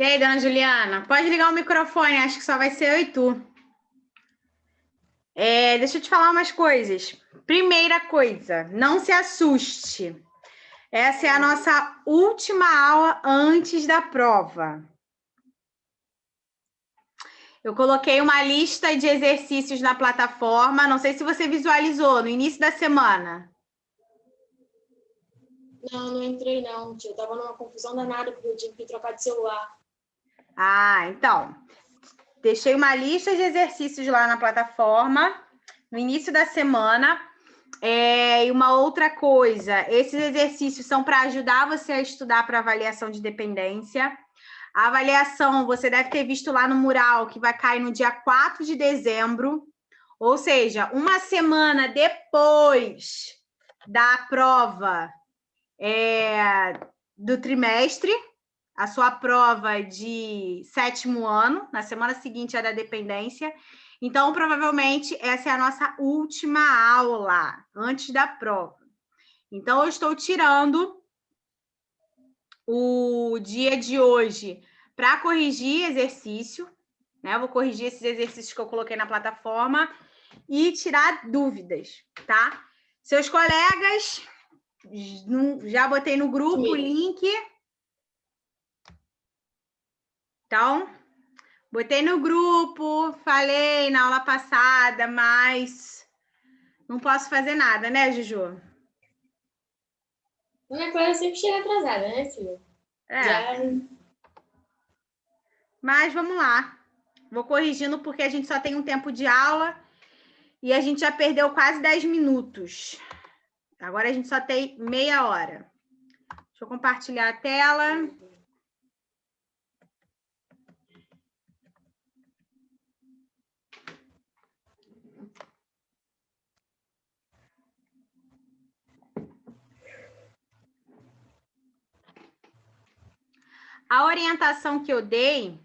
E aí, dona Juliana? Pode ligar o microfone, acho que só vai ser eu e tu. Deixa eu te falar umas coisas. Primeira coisa, não se assuste. Essa é a nossa última aula antes da prova. Eu coloquei uma lista de exercícios na plataforma. Não sei se você visualizou no início da semana. Não entrei não, tia. Eu tava numa confusão danada porque eu tive que trocar de celular. Ah, então. Deixei uma lista de exercícios lá na plataforma no início da semana. E uma outra coisa, esses exercícios são para ajudar você a estudar para avaliação de dependência. A avaliação, você deve ter visto lá no mural, que vai cair no dia 4 de dezembro, ou seja, uma semana depois da prova do trimestre, a sua prova de 7º ano, na semana seguinte é da dependência. Então, provavelmente, essa é a nossa última aula antes da prova. Então, eu estou tirando o dia de hoje para corrigir exercício, né? Eu vou corrigir esses exercícios que eu coloquei na plataforma e tirar dúvidas, tá? Seus colegas, já botei no grupo o link. Então, botei no grupo, falei na aula passada, mas não posso fazer nada, né, Juju? Ana Clara sempre chega atrasada, né, filha? Mas vamos lá. Vou corrigindo porque a gente só tem um tempo de aula e a gente já perdeu quase 10 minutos. Agora a gente só tem meia hora. Deixa eu compartilhar a tela. A orientação que eu dei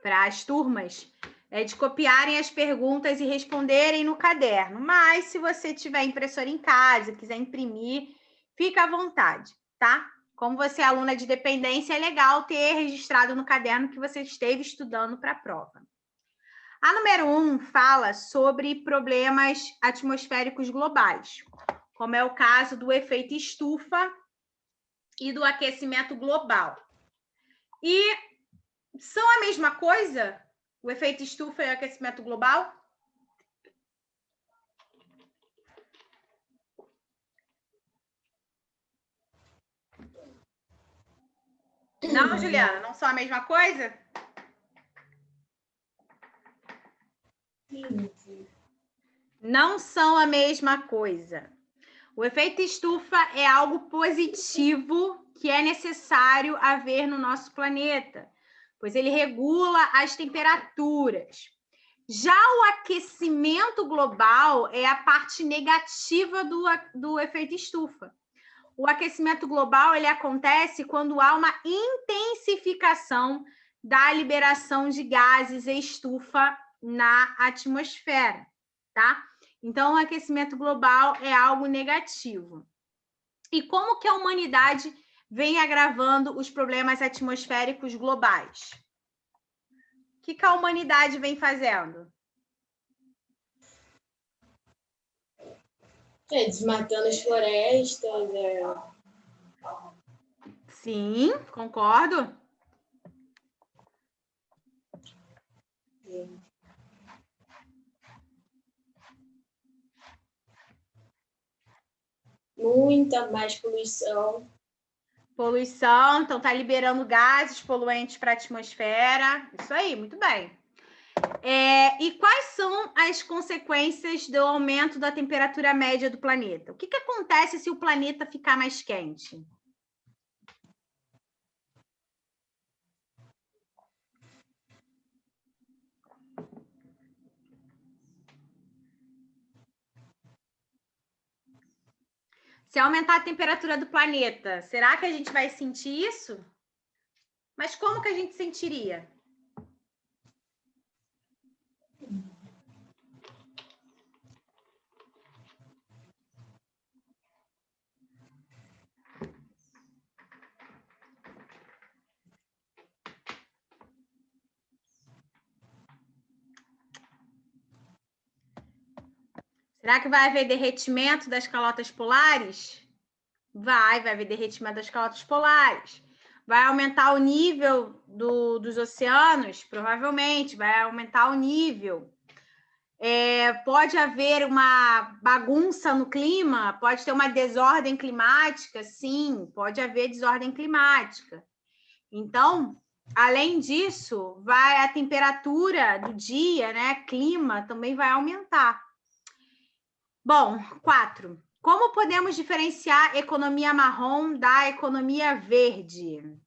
para as turmas é de copiarem as perguntas e responderem no caderno. Mas, se você tiver impressora em casa, quiser imprimir, fica à vontade, tá? Como você é aluna de dependência, é legal ter registrado no caderno que você esteve estudando para a prova. A número 1 fala sobre problemas atmosféricos globais, como é o caso do efeito estufa e do aquecimento global. E são a mesma coisa? O efeito estufa e o aquecimento global? Não, Juliana, não são a mesma coisa? Não são a mesma coisa. O efeito estufa é algo positivo que é necessário haver no nosso planeta, pois ele regula as temperaturas. Já o aquecimento global é a parte negativa do efeito estufa. O aquecimento global ele acontece quando há uma intensificação da liberação de gases estufa na atmosfera, tá? Então, o aquecimento global é algo negativo. E como que a humanidade vem agravando os problemas atmosféricos globais? O que a humanidade vem fazendo? Desmatando as florestas. Sim, concordo. Muita mais poluição. Poluição, então tá liberando gases poluentes para a atmosfera. Isso aí, muito bem. E quais são as consequências do aumento da temperatura média do planeta? O que acontece se o planeta ficar mais quente? Se aumentar a temperatura do planeta, será que a gente vai sentir isso? Mas como que a gente sentiria? Será que vai haver derretimento das calotas polares? Vai haver derretimento das calotas polares. Vai aumentar o nível dos oceanos? Provavelmente, vai aumentar o nível. Pode haver uma bagunça no clima? Pode ter uma desordem climática? Sim, pode haver desordem climática. Então, além disso, a temperatura do dia, né, clima, também vai aumentar. Bom, 4. Como podemos diferenciar a economia marrom da economia verde?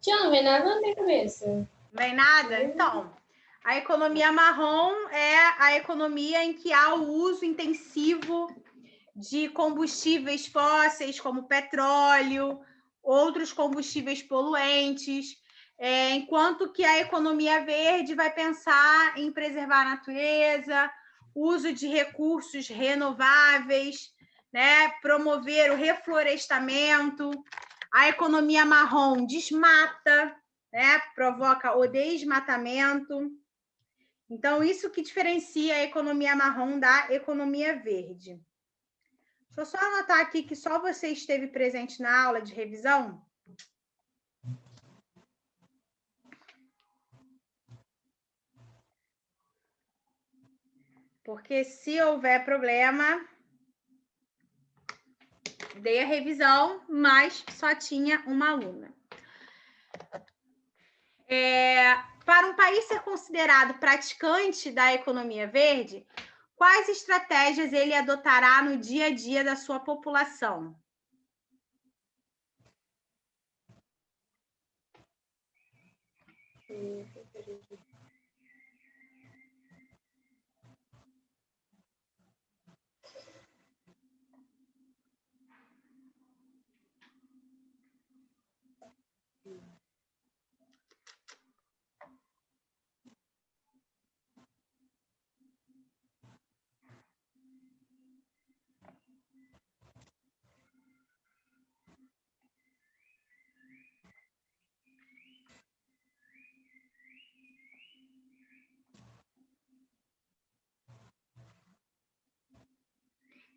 Tia, não vem nada na minha cabeça. Não vem nada? Então, a economia marrom é a economia em que há o uso intensivo de combustíveis fósseis, como petróleo, outros combustíveis poluentes, enquanto que a economia verde vai pensar em preservar a natureza, uso de recursos renováveis, né, promover o reflorestamento. A economia marrom desmata, né, provoca o desmatamento. Então, isso que diferencia a economia marrom da economia verde. Deixa eu só anotar aqui que só você esteve presente na aula de revisão. Porque se houver problema, dei a revisão, mas só tinha uma aluna. Para um país ser considerado praticante da economia verde, quais estratégias ele adotará no dia a dia da sua população?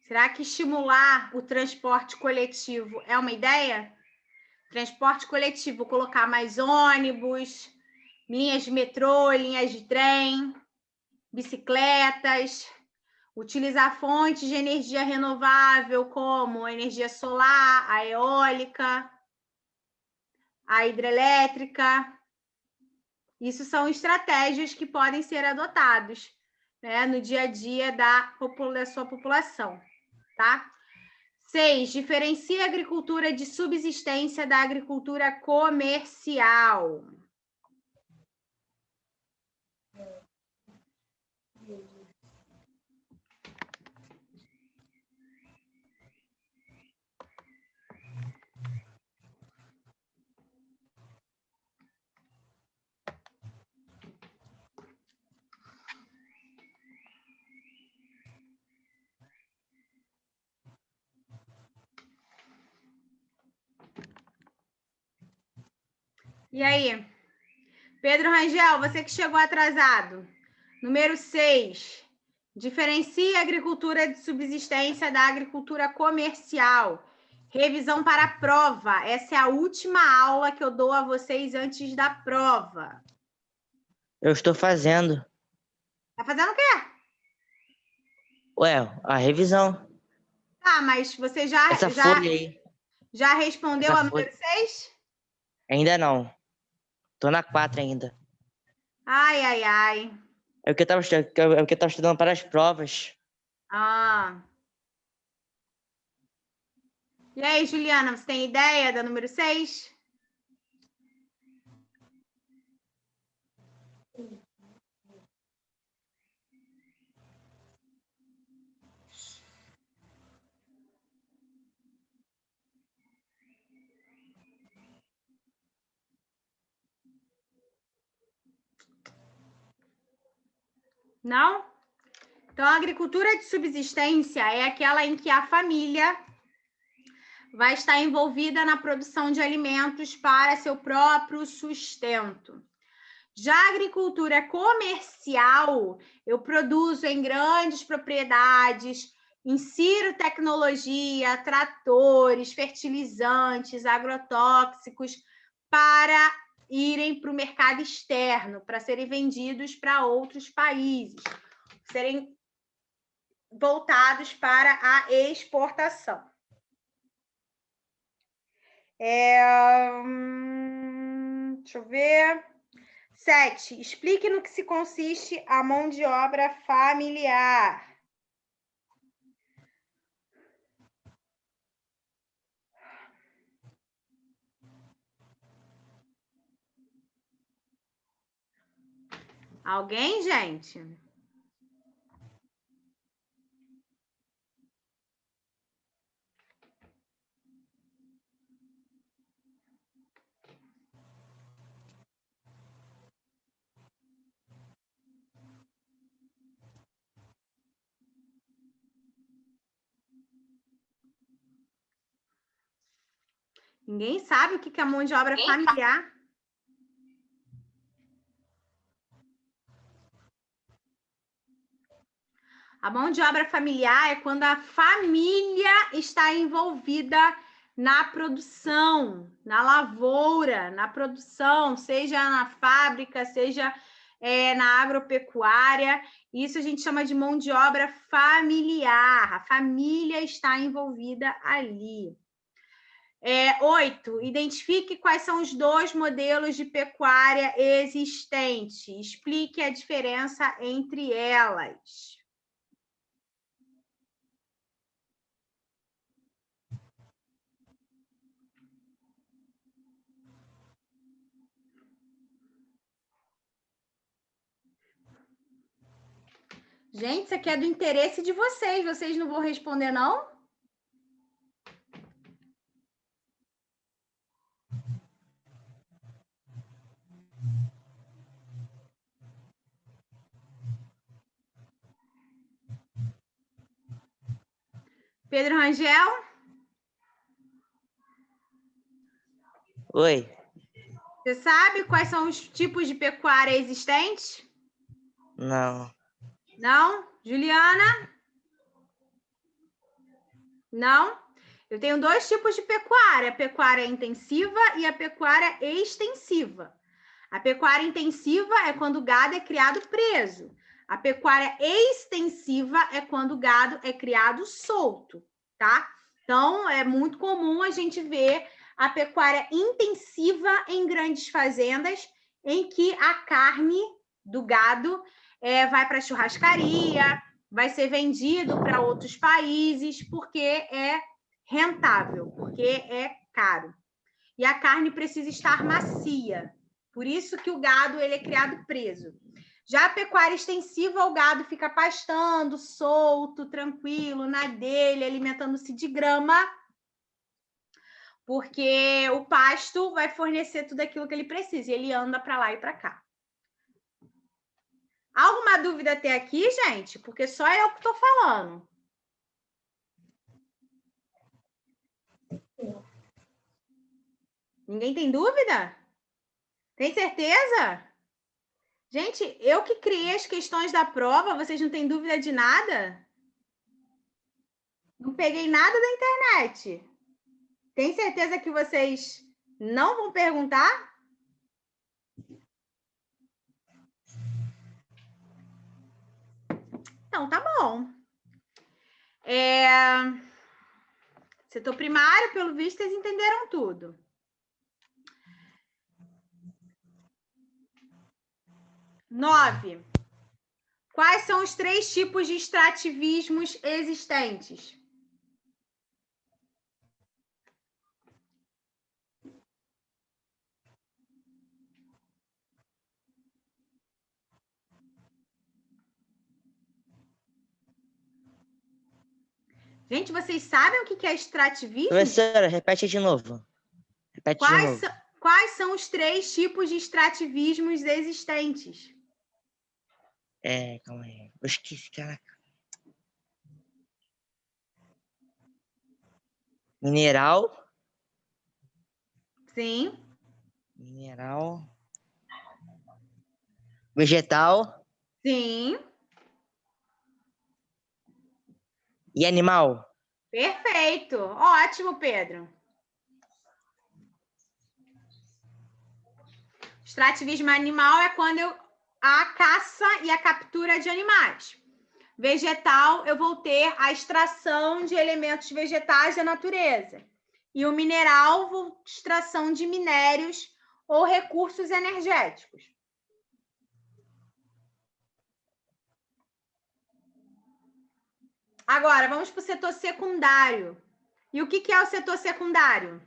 Será que estimular o transporte coletivo é uma ideia? Transporte coletivo, colocar mais ônibus, linhas de metrô, linhas de trem, bicicletas, utilizar fontes de energia renovável como a energia solar, a eólica, a hidrelétrica. Isso são estratégias que podem ser adotadas, né, no dia a dia da sua população, tá? 6. Diferencia a agricultura de subsistência da agricultura comercial. E aí? Pedro Rangel, você que chegou atrasado. Número 6. Diferencia a agricultura de subsistência da agricultura comercial. Revisão para a prova. Essa é a última aula que eu dou a vocês antes da prova. Eu estou fazendo. Tá fazendo o quê? Ué, a revisão. Tá, mas você já Folha aí. já respondeu Essa a número 6? Ainda não. Tô na 4 ainda. Ai, ai, ai. É o que eu tava estudando para as provas. Ah. E aí, Juliana, você tem ideia da número 6? Não? Então, a agricultura de subsistência é aquela em que a família vai estar envolvida na produção de alimentos para seu próprio sustento. Já a agricultura comercial, eu produzo em grandes propriedades, insiro tecnologia, tratores, fertilizantes, agrotóxicos para irem para o mercado externo, para serem vendidos para outros países, serem voltados para a exportação. Deixa eu ver. 7. Explique no que se consiste a mão de obra familiar. Alguém, gente? Ninguém sabe o que é mão de obra familiar? A mão de obra familiar é quando a família está envolvida na produção, na lavoura, na produção, seja na fábrica, seja na agropecuária. Isso a gente chama de mão de obra familiar. A família está envolvida ali. 8. Identifique quais são os 2 modelos de pecuária existentes. Explique a diferença entre elas. Gente, isso aqui é do interesse de vocês. Vocês não vão responder, não? Pedro Rangel? Oi. Você sabe quais são os tipos de pecuária existentes? Não. Não? Juliana? Não? Eu tenho 2 tipos de pecuária, a pecuária intensiva e a pecuária extensiva. A pecuária intensiva é quando o gado é criado preso. A pecuária extensiva é quando o gado é criado solto, tá? Então, é muito comum a gente ver a pecuária intensiva em grandes fazendas, em que a carne do gado vai para a churrascaria, vai ser vendido para outros países, porque é rentável, porque é caro. E a carne precisa estar macia. Por isso que o gado ele é criado preso. Já a pecuária extensiva, o gado fica pastando, solto, tranquilo, na dele, alimentando-se de grama, porque o pasto vai fornecer tudo aquilo que ele precisa, e ele anda para lá e para cá. Alguma dúvida até aqui, gente? Porque só eu que estou falando. Ninguém tem dúvida? Tem certeza? Gente, eu que criei as questões da prova, vocês não têm dúvida de nada? Não peguei nada da internet. Tem certeza que vocês não vão perguntar? Então, tá bom. Setor primário, pelo visto, vocês entenderam tudo. Nove. Quais são os 3 tipos de extrativismos existentes? Gente, vocês sabem o que é extrativismo? Professora, repete de novo. Quais são os 3 tipos de extrativismos existentes? Calma aí. Eu esqueci, caraca. Mineral. Sim. Mineral. Vegetal. Sim. E animal. Perfeito. Ótimo, Pedro. Extrativismo animal é quando a caça e a captura de animais. Vegetal, eu vou ter a extração de elementos vegetais da natureza. E o mineral, vou extração de minérios ou recursos energéticos. Agora, vamos para o setor secundário. E o que é o setor secundário?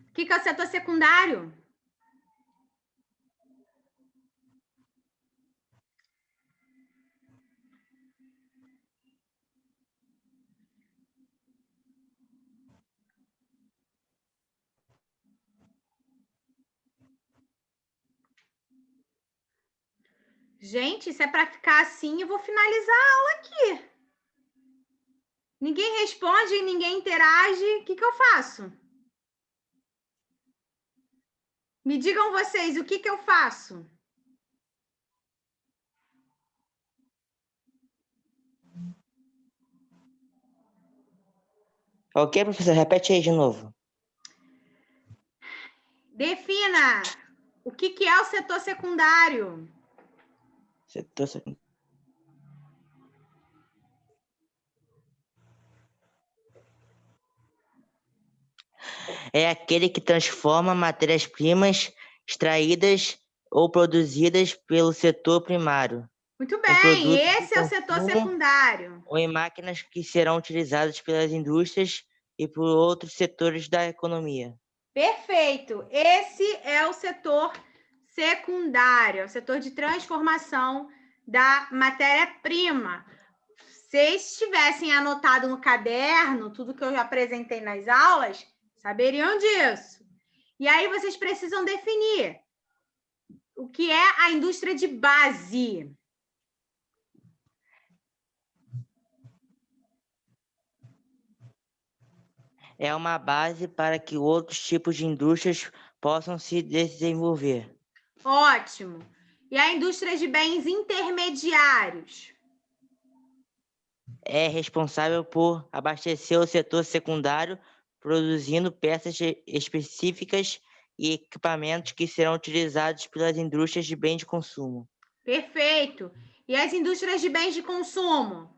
O que é o setor secundário? Gente, se é para ficar assim, eu vou finalizar a aula aqui. Ninguém responde, ninguém interage. O que eu faço? Me digam vocês, o que eu faço? Ok, professor? Repete aí de novo. Defina o que é o setor secundário. Setor secundário. É aquele que transforma matérias-primas extraídas ou produzidas pelo setor primário Muito em bem, produtos de esse é o setor consumo secundário. ou em máquinas que serão utilizadas pelas indústrias e por outros setores da economia. Perfeito. Esse é o setor secundário, é o setor de transformação da matéria-prima. Se vocês tivessem anotado no caderno tudo que eu já apresentei nas aulas, saberiam disso. E aí vocês precisam definir o que é a indústria de base. É uma base para que outros tipos de indústrias possam se desenvolver. Ótimo. E a indústria de bens intermediários? É responsável por abastecer o setor secundário, produzindo peças específicas e equipamentos que serão utilizados pelas indústrias de bens de consumo. Perfeito. E as indústrias de bens de consumo?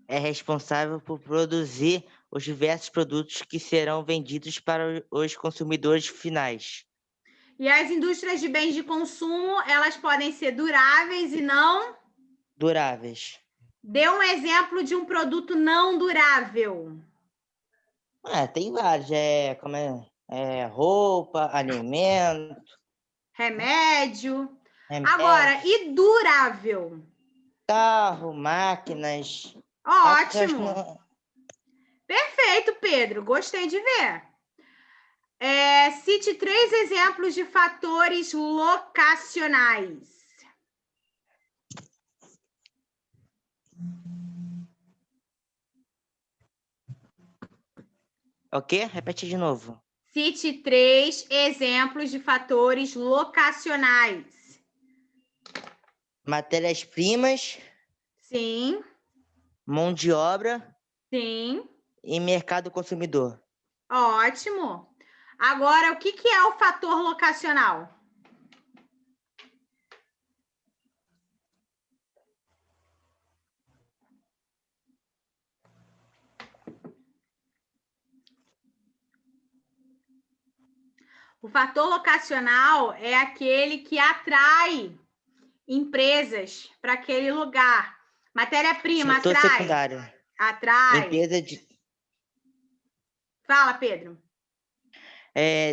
É responsável por produzir os diversos produtos que serão vendidos para os consumidores finais. E as indústrias de bens de consumo, elas podem ser duráveis e não? Duráveis. Dê um exemplo de um produto não durável. Tem vários. Roupa, alimento, Remédio. Agora, remédios, e durável? carro, máquinas. Acho que Ótimo. não. Perfeito, Pedro. Gostei de ver. Cite 3 exemplos de fatores locacionais. O quê? Repete de novo. Cite 3 exemplos de fatores locacionais. Matérias-primas, Sim, mão de obra sim. e mercado consumidor. Ótimo. Agora, o que é o fator locacional? O fator locacional é aquele que atrai empresas para aquele lugar. Matéria-prima Setor atrai? secundário. Atrai. Empresa de Fala, Pedro.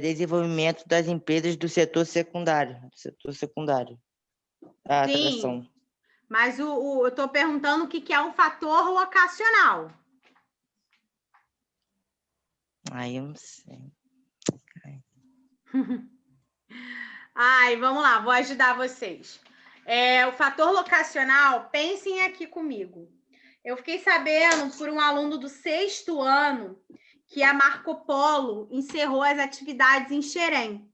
desenvolvimento das empresas do setor secundário. A Sim, atração. mas eu estou perguntando o que é um fator locacional. Aí eu não sei. Ai, vamos lá, vou ajudar vocês. O fator locacional, pensem aqui comigo. Eu fiquei sabendo por um aluno do 6º ano que a Marco Polo encerrou as atividades em Xerém.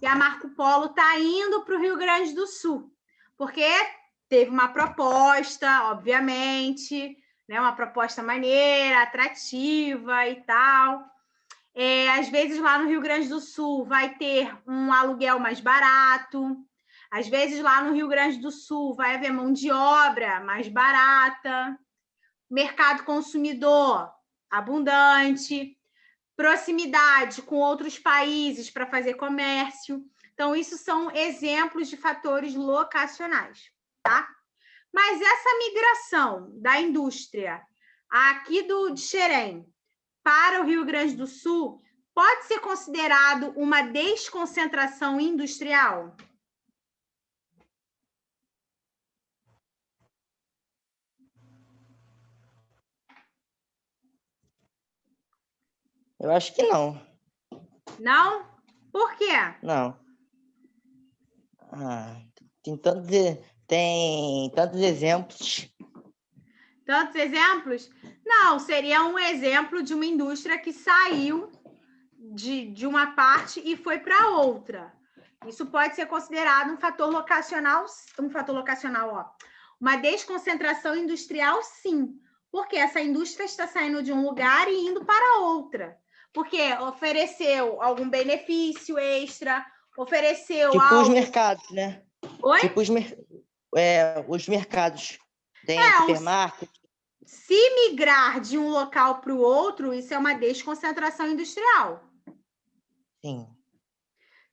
E a Marco Polo está indo para o Rio Grande do Sul, porque teve uma proposta, obviamente, né, uma proposta maneira, atrativa e tal. Às vezes, lá no Rio Grande do Sul, vai ter um aluguel mais barato. Às vezes, lá no Rio Grande do Sul, vai haver mão de obra mais barata. Mercado consumidor abundante. Proximidade com outros países para fazer comércio. Então, isso são exemplos de fatores locacionais, tá? Mas essa migração da indústria aqui de Xerém para o Rio Grande do Sul pode ser considerado uma desconcentração industrial? Eu acho que não. Não? Por quê? Não. Tem tantos exemplos. Tantos exemplos? Não, seria um exemplo de uma indústria que saiu de uma parte e foi para outra. Isso pode ser considerado um fator locacional, uma desconcentração industrial, sim. Porque essa indústria está saindo de um lugar e indo para outra. Porque ofereceu algum benefício extra, ofereceu Tipo algo... os mercados, né? Oi? Tipo os mercados. Tem supermarket. Se migrar de um local para o outro, isso é uma desconcentração industrial. Sim.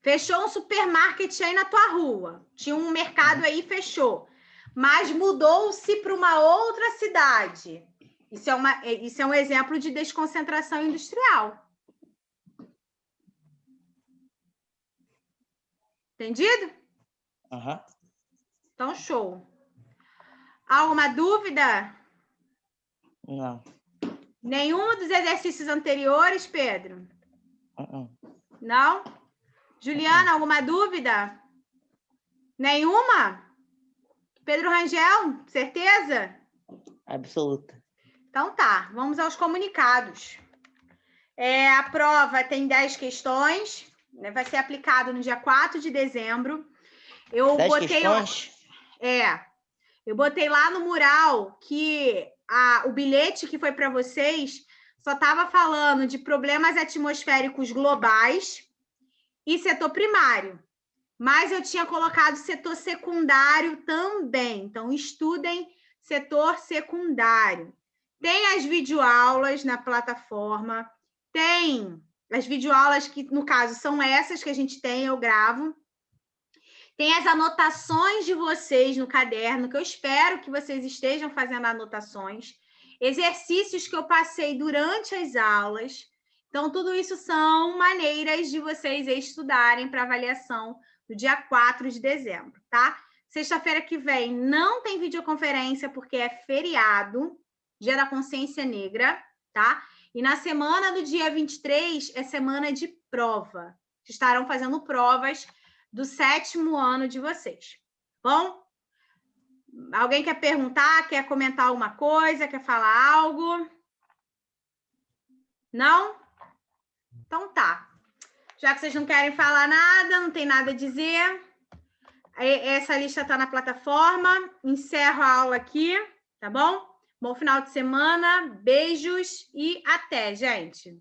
Fechou um supermarket aí na tua rua. Tinha um mercado aí, fechou. Mas mudou-se para uma outra cidade. Isso é um exemplo de desconcentração industrial. Entendido? Uhum. Então, show. Alguma dúvida? Não. Nenhum dos exercícios anteriores, Pedro? Uhum. Não? Juliana, alguma dúvida? Nenhuma? Pedro Rangel, certeza? Absoluta. Então tá, vamos aos comunicados. A prova tem 10 questões, né? Vai ser aplicado no dia 4 de dezembro. 10 questões? Eu botei lá no mural que o bilhete que foi para vocês só estava falando de problemas atmosféricos globais e setor primário. Mas eu tinha colocado setor secundário também. Então, estudem setor secundário. Tem as videoaulas na plataforma. Tem as videoaulas que, no caso, são essas que a gente tem, eu gravo. Tem as anotações de vocês no caderno, que eu espero que vocês estejam fazendo anotações. Exercícios que eu passei durante as aulas. Então, tudo isso são maneiras de vocês estudarem para avaliação do dia 4 de dezembro, tá? Sexta-feira que vem não tem videoconferência, porque é feriado, Dia da Consciência Negra, tá? E na semana do dia 23 é semana de prova. Estarão fazendo provas do 7º ano de vocês. Bom? Alguém quer perguntar, quer comentar alguma coisa, quer falar algo? Não? Então tá. Já que vocês não querem falar nada, não tem nada a dizer, essa lista está na plataforma. Encerro a aula aqui, tá bom? Bom final de semana, beijos e até, gente!